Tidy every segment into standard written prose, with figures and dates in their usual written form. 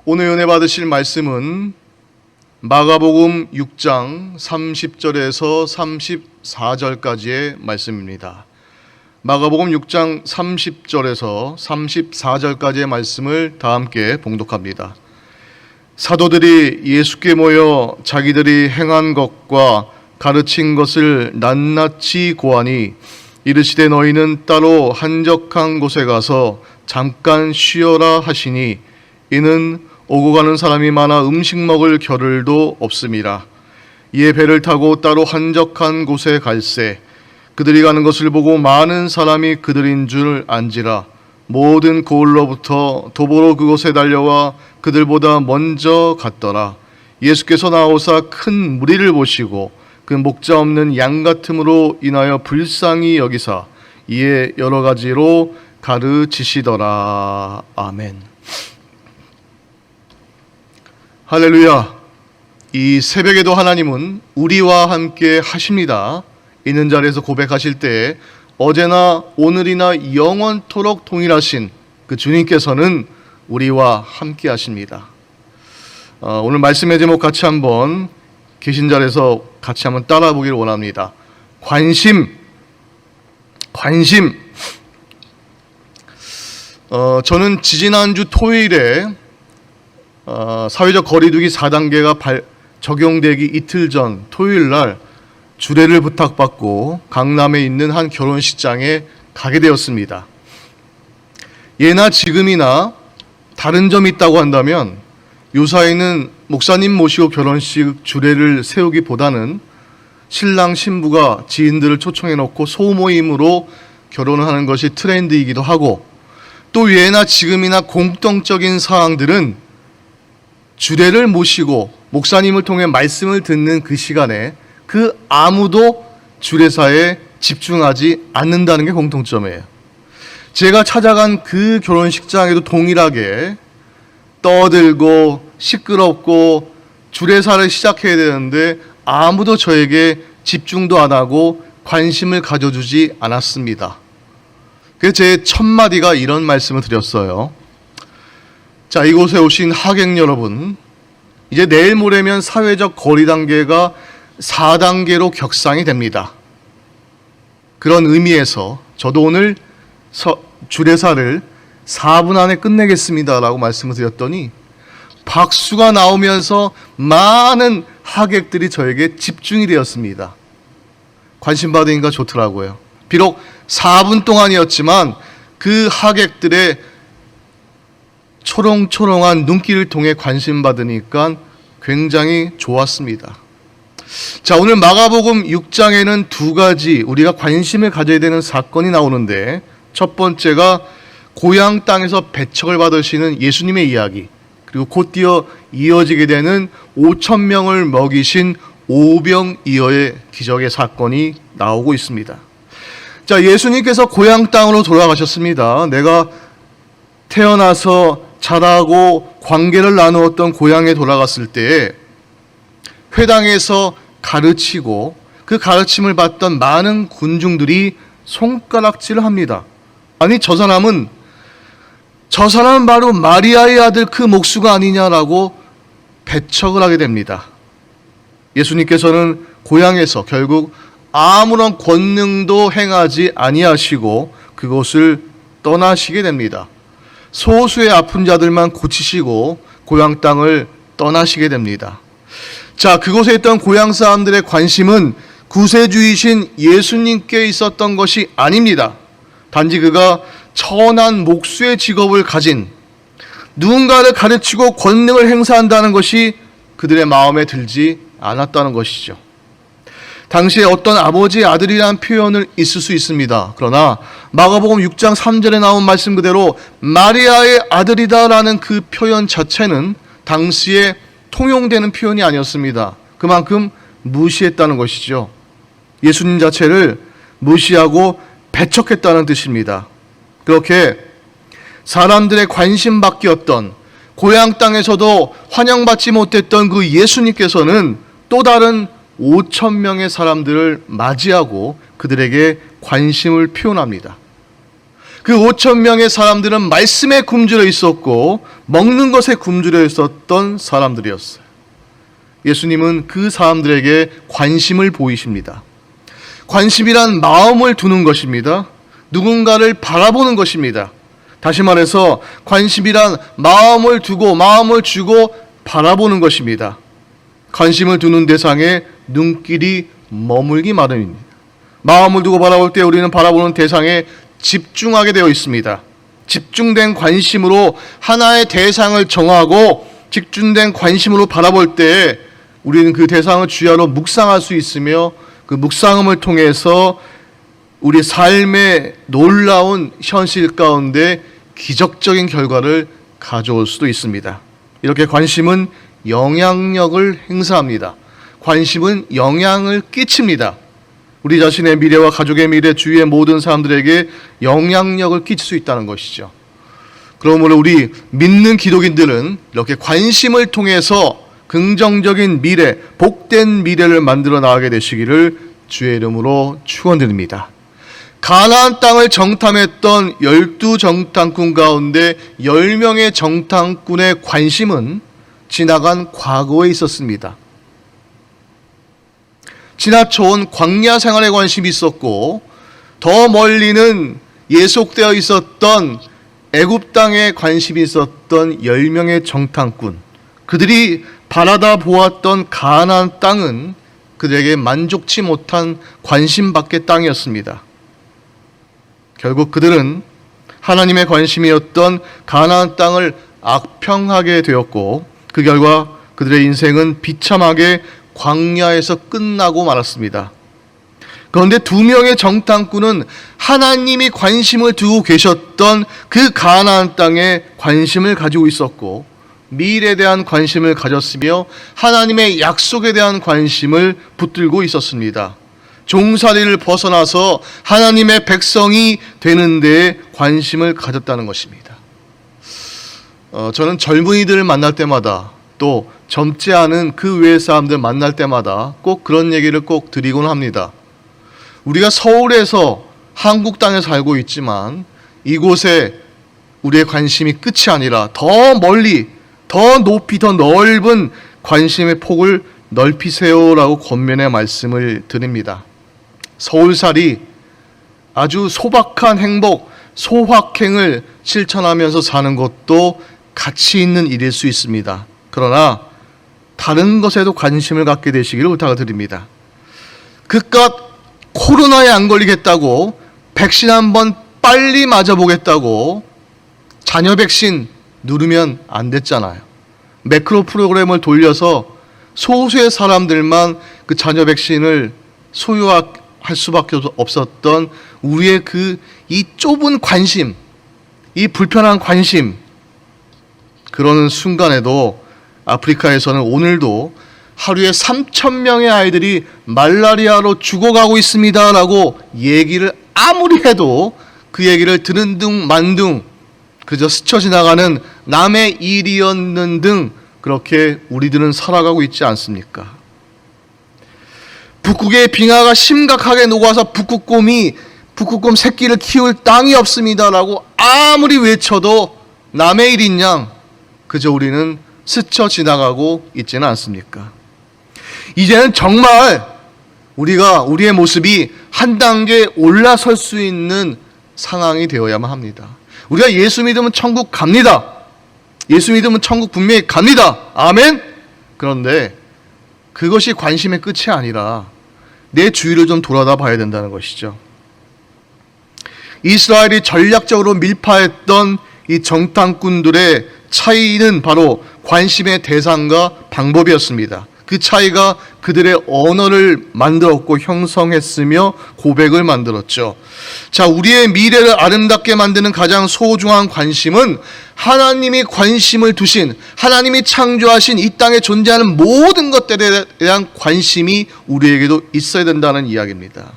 오늘 은혜 받으실 말씀은 마가복음 6장 30절에서 34절까지의 말씀입니다. 마가복음 6장 30절에서 34절까지의 말씀을 다 함께 봉독합니다. 사도들이 예수께 모여 자기들이 행한 것과 가르친 것을 낱낱이 고하니 이르시되 너희는 따로 한적한 곳에 가서 잠깐 쉬어라 하시니 이는 오고 가는 사람이 많아 음식 먹을 겨를도 없음이라. 이에 배를 타고 따로 한적한 곳에 갈새 그들이 가는 것을 보고 많은 사람이 그들인 줄 안지라. 모든 고을로부터 도보로 그곳에 달려와 그들보다 먼저 갔더라. 예수께서 나오사 큰 무리를 보시고 그 목자 없는 양 같음으로 인하여 불쌍히 여기사 이에 여러 가지로 가르치시더라. 아멘. 할렐루야. 이 새벽에도 하나님은 우리와 함께 하십니다. 있는 자리에서 고백하실 때 어제나 오늘이나 영원토록 동일하신 그 주님께서는 우리와 함께 하십니다. 오늘 말씀의 제목 같이 한번 계신 자리에서 같이 한번 따라 보기를 원합니다. 관심. 저는 지지난주 토요일에 사회적 거리두기 4단계가 적용되기 이틀 전 토요일 날 주례를 부탁받고 강남에 있는 한 결혼식장에 가게 되었습니다. 예나 지금이나 다른 점이 있다고 한다면 요사이는 목사님 모시고 결혼식 주례를 세우기보다는 신랑 신부가 지인들을 초청해 놓고 소모임으로 결혼을 하는 것이 트렌드이기도 하고, 또 예나 지금이나 공통적인 사항들은 주례를 모시고 목사님을 통해 말씀을 듣는 그 시간에 그 아무도 주례사에 집중하지 않는다는 게 공통점이에요. 제가 찾아간 그 결혼식장에도 동일하게 떠들고 시끄럽고 주례사를 시작해야 되는데 아무도 저에게 집중도 안 하고 관심을 가져주지 않았습니다. 그래서 제 첫 마디가 이런 말씀을 드렸어요. 자, 이곳에 오신 하객 여러분, 이제 내일 모레면 사회적 거리 단계가 4단계로 격상이 됩니다. 그런 의미에서 저도 오늘 주례사를 4분 안에 끝내겠습니다라고 말씀을 드렸더니 박수가 나오면서 많은 하객들이 저에게 집중이 되었습니다. 관심 받으니까 좋더라고요. 비록 4분 동안이었지만 그 하객들의 초롱초롱한 눈길을 통해 관심 받으니까 굉장히 좋았습니다. 자, 오늘 마가복음 6장에는 두 가지 우리가 관심을 가져야 되는 사건이 나오는데, 첫 번째가 고향 땅에서 배척을 받으시는 예수님의 이야기, 그리고 곧 이어지게 되는 5,000명을 먹이신 오병이어의 기적의 사건이 나오고 있습니다. 자, 예수님께서 고향 땅으로 돌아가셨습니다. 내가 태어나서 자라고 관계를 나누었던 고향에 돌아갔을 때에 회당에서 가르치고 그 가르침을 받던 많은 군중들이 손가락질을 합니다. 아니, 저 사람은 바로 마리아의 아들 그 목수가 아니냐라고 배척을 하게 됩니다. 예수님께서는 고향에서 결국 아무런 권능도 행하지 아니하시고 그곳을 떠나시게 됩니다. 소수의 아픈 자들만 고치시고 고향 땅을 떠나시게 됩니다. 자, 그곳에 있던 고향 사람들의 관심은 구세주이신 예수님께 있었던 것이 아닙니다. 단지 그가 천한 목수의 직업을 가진 누군가를 가르치고 권능을 행사한다는 것이 그들의 마음에 들지 않았다는 것이죠. 당시에 어떤 아버지의 아들이라는 표현을 있을 수 있습니다. 그러나 마가복음 6장 3절에 나온 말씀 그대로 마리아의 아들이다라는 그 표현 자체는 당시에 통용되는 표현이 아니었습니다. 그만큼 무시했다는 것이죠. 예수님 자체를 무시하고 배척했다는 뜻입니다. 그렇게 사람들의 관심 밖이었던 고향 땅에서도 환영받지 못했던 그 예수님께서는 또 다른 5,000명의 사람들을 맞이하고 그들에게 관심을 표현합니다. 그 5천 명의 사람들은 말씀에 굶주려 있었고 먹는 것에 굶주려 있었던 사람들이었어요. 예수님은 그 사람들에게 관심을 보이십니다. 관심이란 마음을 두는 것입니다. 누군가를 바라보는 것입니다. 다시 말해서 관심이란 마음을 두고 마음을 주고 바라보는 것입니다. 관심을 두는 대상에 눈길이 머물기 마련입니다. 마음을 두고 바라볼 때 우리는 바라보는 대상에 집중하게 되어 있습니다. 집중된 관심으로 하나의 대상을 정하고 집중된 관심으로 바라볼 때 우리는 그 대상을 주야로 묵상할 수 있으며 그 묵상함을 통해서 우리 삶의 놀라운 현실 가운데 기적적인 결과를 가져올 수도 있습니다. 이렇게 관심은 영향력을 행사합니다. 관심은 영향을 끼칩니다. 우리 자신의 미래와 가족의 미래, 주위의 모든 사람들에게 영향력을 끼칠 수 있다는 것이죠. 그러므로 우리 믿는 기독인들은 이렇게 관심을 통해서 긍정적인 미래, 복된 미래를 만들어 나가게 되시기를 주의 이름으로 축원드립니다. 가나안 땅을 정탐했던 12 정탐꾼 가운데 10명의 정탐꾼의 관심은 지나간 과거에 있었습니다. 지나쳐온 광야 생활에 관심이 있었고 더 멀리는 예속되어 있었던 애굽 땅에 관심이 있었던 10명의 정탐꾼, 그들이 바라다 보았던 가나안 땅은 그들에게 만족치 못한 관심 밖의 땅이었습니다. 결국 그들은 하나님의 관심이었던 가나안 땅을 악평하게 되었고 그 결과 그들의 인생은 비참하게 광야에서 끝나고 말았습니다. 그런데 2명의 정탐꾼은 하나님이 관심을 두고 계셨던 그 가나안 땅에 관심을 가지고 있었고 미래에 대한 관심을 가졌으며 하나님의 약속에 대한 관심을 붙들고 있었습니다. 종살이를 벗어나서 하나님의 백성이 되는 데에 관심을 가졌다는 것입니다. 저는 젊은이들을 만날 때마다 또 젊지 않은 그 외의 사람들 만날 때마다 꼭 그런 얘기를 꼭 드리곤 합니다. 우리가 서울에서 한국 땅에 살고 있지만 이곳에 우리의 관심이 끝이 아니라 더 멀리, 더 높이, 더 넓은 관심의 폭을 넓히세요라고 권면의 말씀을 드립니다. 서울살이 아주 소박한 행복, 소확행을 실천하면서 사는 것도 가치 있는 일일 수 있습니다. 그러나 다른 것에도 관심을 갖게 되시기를 부탁을 드립니다. 그깟 코로나에 안 걸리겠다고 백신 한번 빨리 맞아보겠다고 자녀 백신 누르면 안 됐잖아요. 매크로 프로그램을 돌려서 소수의 사람들만 그 자녀 백신을 소유할 수밖에 없었던 우리의 이 좁은 관심, 이 불편한 관심, 그러는 순간에도 아프리카에서는 오늘도 하루에 3,000명의 아이들이 말라리아로 죽어가고 있습니다라고 얘기를 아무리 해도 그 얘기를 들은 둥 만 둥 그저 스쳐 지나가는 남의 일이었는 등 그렇게 우리들은 살아가고 있지 않습니까? 북극의 빙하가 심각하게 녹아서 북극곰 새끼를 키울 땅이 없습니다라고 아무리 외쳐도 남의 일인 양 그저 우리는 스쳐 지나가고 있지는 않습니까? 이제는 정말 우리의 모습이 한 단계 올라설 수 있는 상황이 되어야만 합니다. 우리가 예수 믿으면 천국 갑니다. 예수 믿으면 천국 분명히 갑니다. 아멘? 그런데 그것이 관심의 끝이 아니라 내 주위를 좀 돌아다 봐야 된다는 것이죠. 이스라엘이 전략적으로 밀파했던 이 정탐꾼들의 차이는 바로 관심의 대상과 방법이었습니다. 그 차이가 그들의 언어를 만들었고 형성했으며 고백을 만들었죠. 자, 우리의 미래를 아름답게 만드는 가장 소중한 관심은 하나님이 관심을 두신, 하나님이 창조하신 이 땅에 존재하는 모든 것들에 대한 관심이 우리에게도 있어야 된다는 이야기입니다.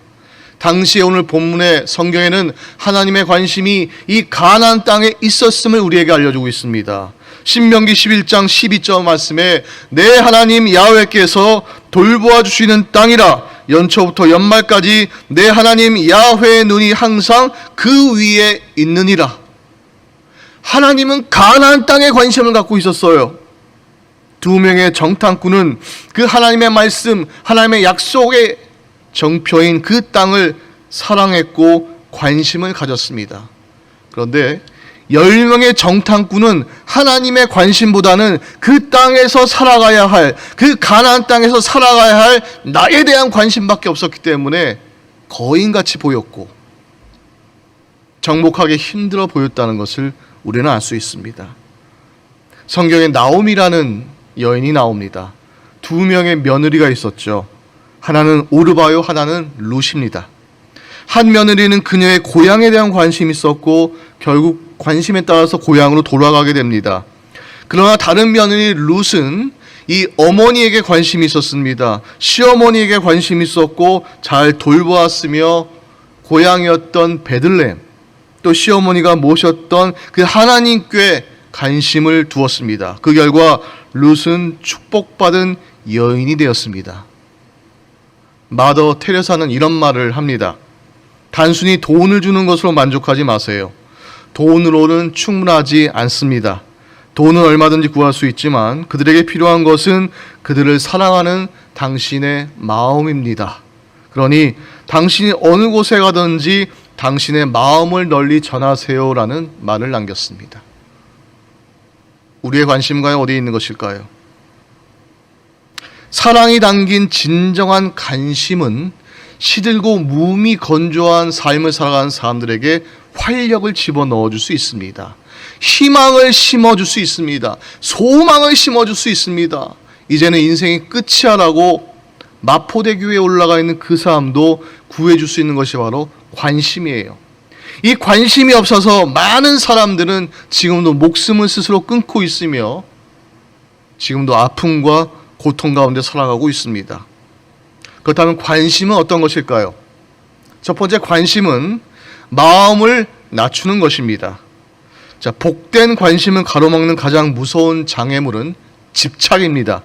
당시에 오늘 본문의 성경에는 하나님의 관심이 이 가나안 땅에 있었음을 우리에게 알려주고 있습니다. 신명기 11장 12절 말씀에 내 하나님 야훼께서 돌보아 주시는 땅이라 연초부터 연말까지 내 하나님 야훼의 눈이 항상 그 위에 있느니라. 하나님은 가나안 땅에 관심을 갖고 있었어요. 두 명의 정탐꾼은 그 하나님의 말씀, 하나님의 약속의 정표인 그 땅을 사랑했고 관심을 가졌습니다. 그런데 10명의 정탐꾼은 하나님의 관심보다는 그 땅에서 살아가야 할, 그 가나안 땅에서 살아가야 할 나에 대한 관심밖에 없었기 때문에 거인같이 보였고 정복하기 힘들어 보였다는 것을 우리는 알 수 있습니다. 성경에 나옴이라는 여인이 나옵니다. 두 명의 며느리가 있었죠. 하나는 오르바요, 하나는 룻입니다. 한 며느리는 그녀의 고향에 대한 관심이 있었고 결국 관심에 따라서 고향으로 돌아가게 됩니다. 그러나 다른 며느리 룻은 이 어머니에게 관심이 있었습니다. 시어머니에게 관심이 있었고 잘 돌보았으며 고향이었던 베들레헴, 또 시어머니가 모셨던 그 하나님께 관심을 두었습니다. 그 결과 룻은 축복받은 여인이 되었습니다. 마더 테레사는 이런 말을 합니다. 단순히 돈을 주는 것으로 만족하지 마세요. 돈으로는 충분하지 않습니다. 돈은 얼마든지 구할 수 있지만 그들에게 필요한 것은 그들을 사랑하는 당신의 마음입니다. 그러니 당신이 어느 곳에 가든지 당신의 마음을 널리 전하세요라는 말을 남겼습니다. 우리의 관심과는 어디에 있는 것일까요? 사랑이 담긴 진정한 관심은 시들고 몸이 건조한 삶을 살아가는 사람들에게 활력을 집어넣어 줄 수 있습니다. 희망을 심어줄 수 있습니다. 소망을 심어줄 수 있습니다. 이제는 인생이 끝이야라고 마포대교에 올라가 있는 그 사람도 구해줄 수 있는 것이 바로 관심이에요. 이 관심이 없어서 많은 사람들은 지금도 목숨을 스스로 끊고 있으며 지금도 아픔과 고통 가운데 살아가고 있습니다. 그렇다면 관심은 어떤 것일까요? 첫 번째, 관심은 마음을 낮추는 것입니다. 자, 복된 관심을 가로막는 가장 무서운 장애물은 집착입니다.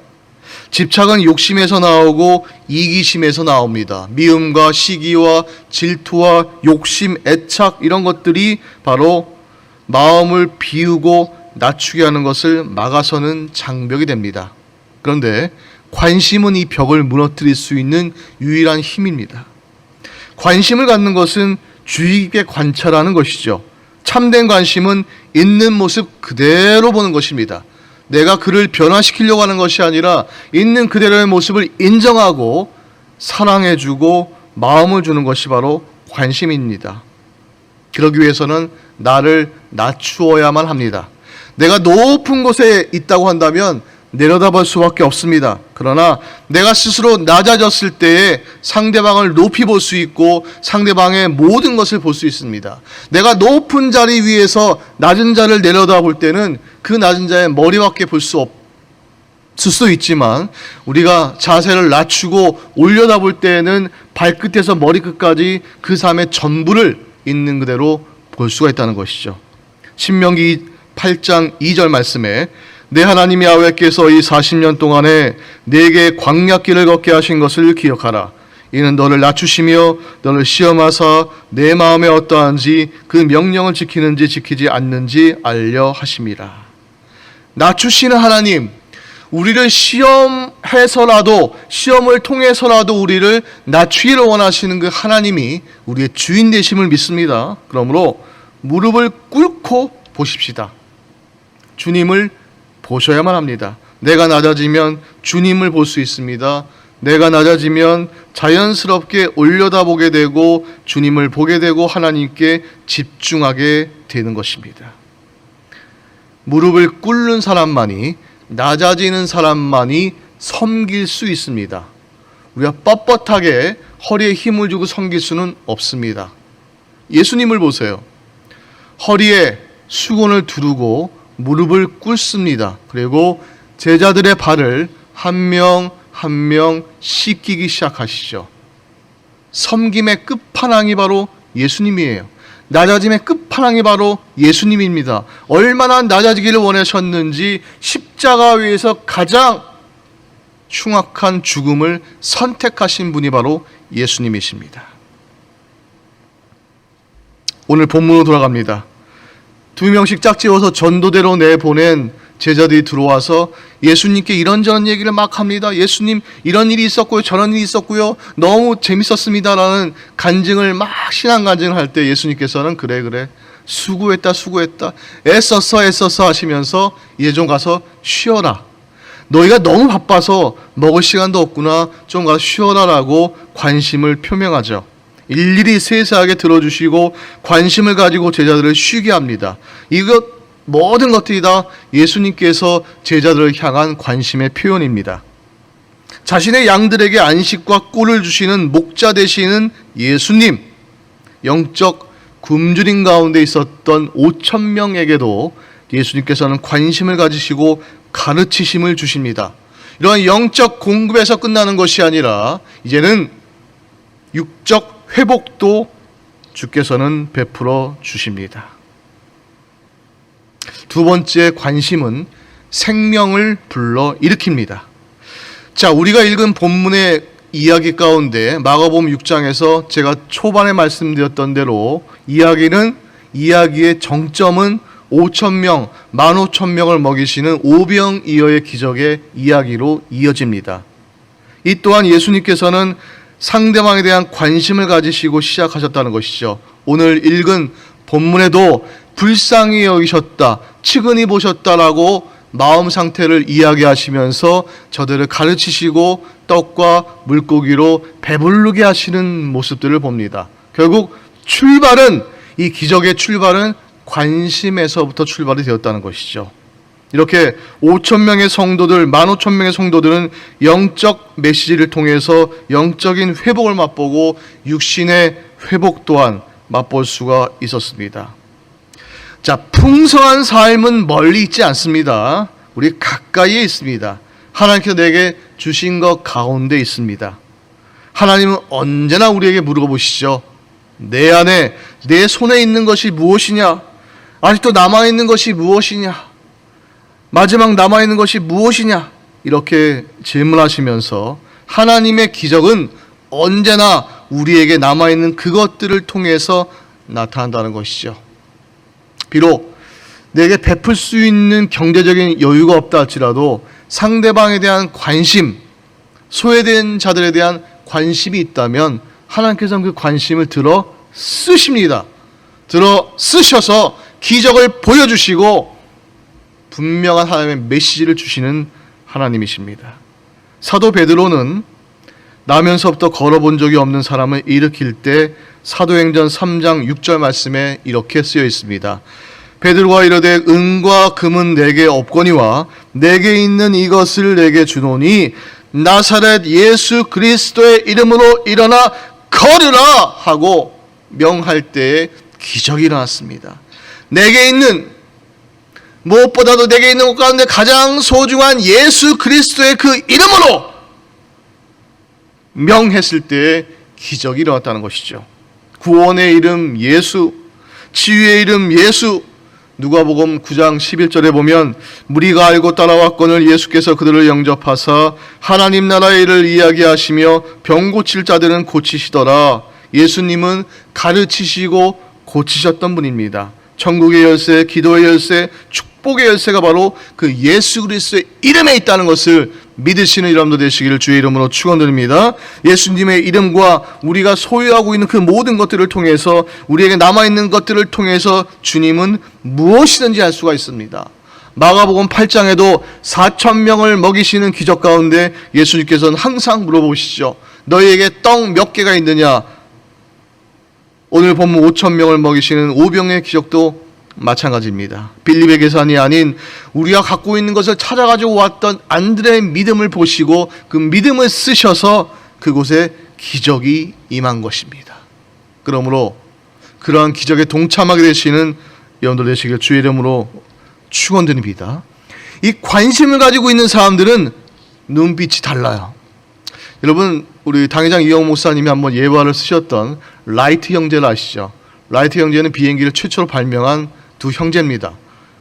집착은 욕심에서 나오고 이기심에서 나옵니다. 미움과 시기와 질투와 욕심, 애착 이런 것들이 바로 마음을 비우고 낮추게 하는 것을 막아서는 장벽이 됩니다. 그런데 관심은 이 벽을 무너뜨릴 수 있는 유일한 힘입니다. 관심을 갖는 것은 주의 깊게 관찰하는 것이죠. 참된 관심은 있는 모습 그대로 보는 것입니다. 내가 그를 변화시키려고 하는 것이 아니라 있는 그대로의 모습을 인정하고 사랑해주고 마음을 주는 것이 바로 관심입니다. 그러기 위해서는 나를 낮추어야만 합니다. 내가 높은 곳에 있다고 한다면 내려다볼 수밖에 없습니다. 그러나 내가 스스로 낮아졌을 때에 상대방을 높이 볼 수 있고 상대방의 모든 것을 볼 수 있습니다. 내가 높은 자리 위에서 낮은 자를 내려다볼 때는 그 낮은 자의 머리밖에 볼 수 없을 수도 있지만 우리가 자세를 낮추고 올려다볼 때에는 발끝에서 머리끝까지 그 사람의 전부를 있는 그대로 볼 수가 있다는 것이죠. 신명기 8장 2절 말씀에 내 하나님 야훼께서 이 40년 동안에 내게 광야길을 걷게 하신 것을 기억하라. 이는 너를 낮추시며 너를 시험하사 내 마음에 어떠한지 그 명령을 지키는지 지키지 않는지 알려 하심이라. 낮추시는 하나님, 우리를 시험해서라도 시험을 통해서라도 우리를 낮추기를 원하시는 그 하나님이 우리의 주인 되심을 믿습니다. 그러므로 무릎을 꿇고 보십시다. 주님을 보셔야만 합니다. 내가 낮아지면 주님을 볼 수 있습니다. 내가 낮아지면 자연스럽게 올려다보게 되고 주님을 보게 되고 하나님께 집중하게 되는 것입니다. 무릎을 꿇는 사람만이, 낮아지는 사람만이 섬길 수 있습니다. 우리가 뻣뻣하게 허리에 힘을 주고 섬길 수는 없습니다. 예수님을 보세요. 허리에 수건을 두르고 무릎을 꿇습니다. 그리고 제자들의 발을 한 명 한 명 씻기기 시작하시죠. 섬김의 끝판왕이 바로 예수님이에요. 낮아짐의 끝판왕이 바로 예수님입니다. 얼마나 낮아지기를 원하셨는지 십자가 위에서 가장 흉악한 죽음을 선택하신 분이 바로 예수님이십니다. 오늘 본문으로 돌아갑니다. 2명씩 짝지어서 전도대로 내보낸 제자들이 들어와서 예수님께 이런저런 얘기를 막 합니다. 예수님, 이런 일이 있었고요, 저런 일이 있었고요, 너무 재밌었습니다 라는 간증을 막 신앙 간증을 할 때 예수님께서는 그래 수고했다 애썼어 하시면서 이제 좀 가서 쉬어라. 너희가 너무 바빠서 먹을 시간도 없구나, 좀 가서 쉬어라 라고 관심을 표명하죠. 일일이 세세하게 들어주시고 관심을 가지고 제자들을 쉬게 합니다. 이것 모든 것들이 다 예수님께서 제자들을 향한 관심의 표현입니다. 자신의 양들에게 안식과 꿀을 주시는 목자 되시는 예수님, 영적 굶주림 가운데 있었던 5,000명에게도 예수님께서는 관심을 가지시고 가르치심을 주십니다. 이러한 영적 공급에서 끝나는 것이 아니라 이제는 육적 회복도 주께서는 베풀어 주십니다. 두 번째 관심은 생명을 불러 일으킵니다. 자, 우리가 읽은 본문의 이야기 가운데 마가복음 6장에서 제가 초반에 말씀드렸던 대로 이야기의 정점은 5,000명, 15,000명을 먹이시는 오병이어의 기적의 이야기로 이어집니다. 이 또한 예수님께서는 상대방에 대한 관심을 가지시고 시작하셨다는 것이죠. 오늘 읽은 본문에도 불쌍히 여기셨다, 측은히 보셨다라고 마음 상태를 이야기하시면서 저들을 가르치시고 떡과 물고기로 배부르게 하시는 모습들을 봅니다. 결국 이 기적의 출발은 관심에서부터 출발이 되었다는 것이죠. 이렇게 5,000명의 성도들, 15,000명의 성도들은 영적 메시지를 통해서 영적인 회복을 맛보고 육신의 회복 또한 맛볼 수가 있었습니다. 자, 풍성한 삶은 멀리 있지 않습니다. 우리 가까이에 있습니다. 하나님께서 내게 주신 것 가운데 있습니다. 하나님은 언제나 우리에게 물어보시죠. 내 안에, 내 손에 있는 것이 무엇이냐? 아직도 남아있는 것이 무엇이냐? 마지막 남아있는 것이 무엇이냐? 이렇게 질문하시면서 하나님의 기적은 언제나 우리에게 남아있는 그것들을 통해서 나타난다는 것이죠. 비록 내게 베풀 수 있는 경제적인 여유가 없다 할지라도 상대방에 대한 관심, 소외된 자들에 대한 관심이 있다면 하나님께서는 그 관심을 들어 쓰십니다. 들어 쓰셔서 기적을 보여주시고 분명한 하나님의 메시지를 주시는 하나님이십니다. 사도 베드로는 나면서부터 걸어본 적이 없는 사람을 일으킬 때 사도행전 3장 6절 말씀에 이렇게 쓰여 있습니다. 베드로가 이르되 은과 금은 내게 없거니와 내게 있는 이것을 내게 주노니 나사렛 예수 그리스도의 이름으로 일어나 걸으라 하고 명할 때에 기적이 일어났습니다. 내게 있는, 무엇보다도 내게 있는 것 가운데 가장 소중한 예수 그리스도의 그 이름으로 명했을 때에 기적이 일어났다는 것이죠. 구원의 이름 예수, 치유의 이름 예수. 누가복음 9장 11절에 보면 무리가 알고 따라왔거늘 예수께서 그들을 영접하사 하나님 나라의 일을 이야기하시며 병 고칠 자들은 고치시더라. 예수님은 가르치시고 고치셨던 분입니다. 천국의 열쇠, 기도의 열쇠, 축복의 열쇠가 바로 그 예수 그리스도의 이름에 있다는 것을 믿으시는 여러분들 되시기를 주의 이름으로 축원드립니다. 예수님의 이름과 우리가 소유하고 있는 그 모든 것들을 통해서, 우리에게 남아있는 것들을 통해서 주님은 무엇이든지 할 수가 있습니다. 마가복음 8장에도 4,000명을 먹이시는 기적 가운데 예수님께서는 항상 물어보시죠. 너희에게 떡 몇 개가 있느냐? 오늘 본문 5,000명을 먹이시는 오병의 기적도 마찬가지입니다. 빌립의 계산이 아닌 우리가 갖고 있는 것을 찾아가지고 왔던 안드레의 믿음을 보시고 그 믿음을 쓰셔서 그곳에 기적이 임한 것입니다. 그러므로 그러한 기적에 동참하게 되시는 여러분들 되시길 주의 이름으로 축원드립니다. 이 관심을 가지고 있는 사람들은 눈빛이 달라요. 여러분, 우리 당회장 이영 목사님이 한번 예화를 쓰셨던 라이트 형제를 아시죠? 라이트 형제는 비행기를 최초로 발명한 두 형제입니다.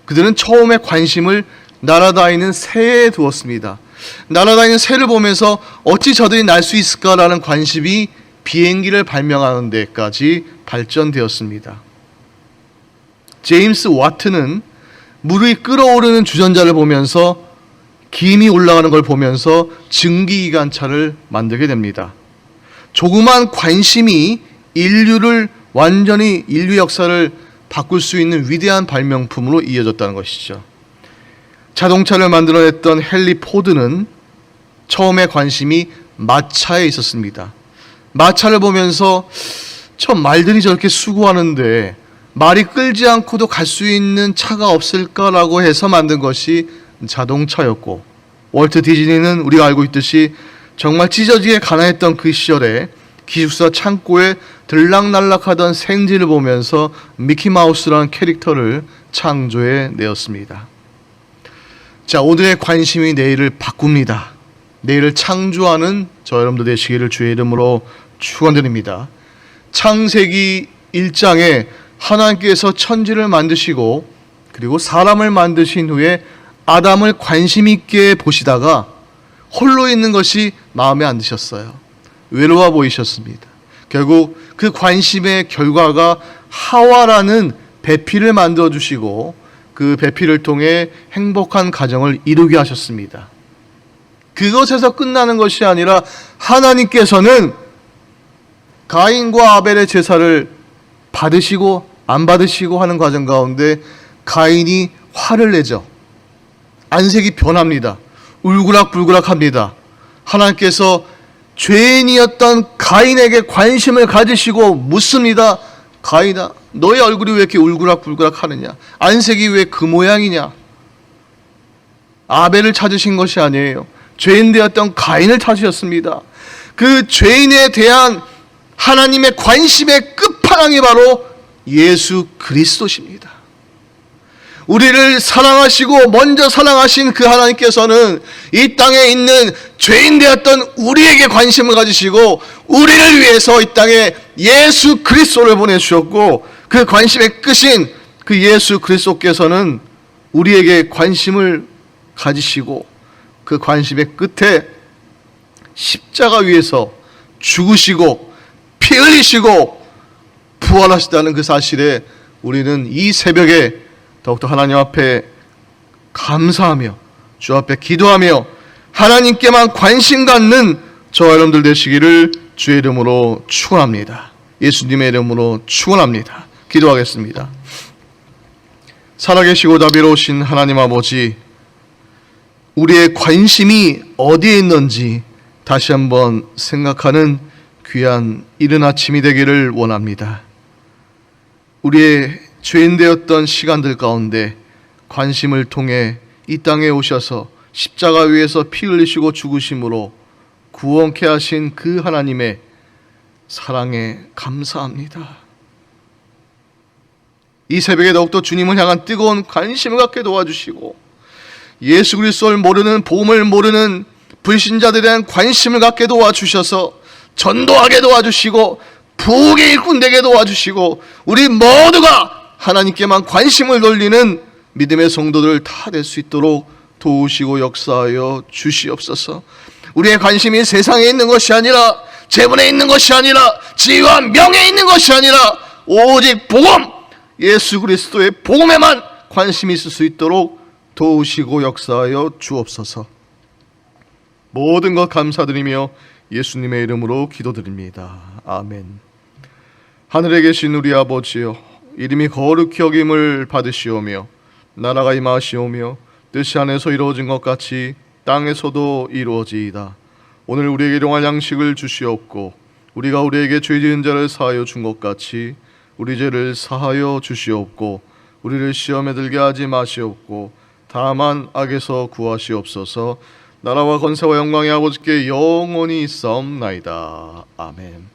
그들은 처음에 관심을 날아다니는 새에 두었습니다. 날아다니는 새를 보면서 어찌 저들이 날 수 있을까라는 관심이 비행기를 발명하는 데까지 발전되었습니다. 제임스 와트는 물이 끓어오르는 주전자를 보면서 김이 올라가는 걸 보면서 증기기관차를 만들게 됩니다. 조그만 관심이 인류 역사를 바꿀 수 있는 위대한 발명품으로 이어졌다는 것이죠. 자동차를 만들어냈던 헨리 포드는 처음에 관심이 마차에 있었습니다. 마차를 보면서 저 말들이 저렇게 수고하는데 말이 끌지 않고도 갈 수 있는 차가 없을까라고 해서 만든 것이 자동차였고, 월트 디즈니는 우리가 알고 있듯이 정말 찢어지게 가난했던 그 시절에 기숙사 창고에 들락날락하던 생쥐를 보면서 미키마우스라는 캐릭터를 창조해 내었습니다. 자, 오늘의 관심이 내일을 바꿉니다. 내일을 창조하는 저 여러분들 되시기를 주의 이름으로 축원드립니다. 창세기 1장에 하나님께서 천지를 만드시고 그리고 사람을 만드신 후에 아담을 관심 있게 보시다가 홀로 있는 것이 마음에 안 드셨어요. 외로워 보이셨습니다. 결국 그 관심의 결과가 하와라는 배필을 만들어 주시고 그 배필을 통해 행복한 가정을 이루게 하셨습니다. 그것에서 끝나는 것이 아니라 하나님께서는 가인과 아벨의 제사를 받으시고 안 받으시고 하는 과정 가운데 가인이 화를 내죠. 안색이 변합니다. 울그락불그락합니다. 하나님께서 죄인이었던 가인에게 관심을 가지시고 묻습니다. 가인아, 너의 얼굴이 왜 이렇게 울그락불그락 하느냐? 안색이 왜 그 모양이냐? 아벨을 찾으신 것이 아니에요. 죄인 되었던 가인을 찾으셨습니다. 그 죄인에 대한 하나님의 관심의 끝판왕이 바로 예수 그리스도십니다. 우리를 사랑하시고 먼저 사랑하신 그 하나님께서는 이 땅에 있는 죄인 되었던 우리에게 관심을 가지시고 우리를 위해서 이 땅에 예수 그리스도를 보내주셨고, 그 관심의 끝인 그 예수 그리스도께서는 우리에게 관심을 가지시고 그 관심의 끝에 십자가 위에서 죽으시고 피 흘리시고 부활하시다는 그 사실에 우리는 이 새벽에 더욱더 하나님 앞에 감사하며 주 앞에 기도하며 하나님께만 관심 갖는 저와 여러분들 되시기를 주의 이름으로 축원합니다. 예수님의 이름으로 축원합니다. 기도하겠습니다. 살아계시고 자비로우신 하나님 아버지, 우리의 관심이 어디에 있는지 다시 한번 생각하는 귀한 이른 아침이 되기를 원합니다. 우리의 죄인 되었던 시간들 가운데 관심을 통해 이 땅에 오셔서 십자가 위에서 피 흘리시고 죽으심으로 구원케 하신 그 하나님의 사랑에 감사합니다. 이 새벽에 더욱더 주님을 향한 뜨거운 관심을 갖게 도와주시고 예수 그리스도를 모르는, 복음을 모르는 불신자들에 대한 관심을 갖게 도와주셔서 전도하게 도와주시고 부흥의 일꾼 되게 도와주시고 우리 모두가 하나님께만 관심을 돌리는 믿음의 성도들 다 될 수 있도록 도우시고 역사하여 주시옵소서. 우리의 관심이 세상에 있는 것이 아니라, 재물에 있는 것이 아니라, 지위와 명예에 있는 것이 아니라 오직 복음, 예수 그리스도의 복음에만 관심이 있을 수 있도록 도우시고 역사하여 주옵소서. 모든 것 감사드리며 예수님의 이름으로 기도드립니다. 아멘. 하늘에 계신 우리 아버지여, 이름이 거룩히 여김을 받으시오며 나라가 임하시오며 뜻이 하늘에서 이루어진 것 같이 땅에서도 이루어지이다. 오늘 우리에게 일용할 양식을 주시옵고 우리가 우리에게 죄 지은 자를 사하여 준 것 같이 우리 죄를 사하여 주시옵고 우리를 시험에 들게 하지 마시옵고 다만 악에서 구하시옵소서. 나라와 권세와 영광이 아버지께 영원히 있사옵나이다. 아멘.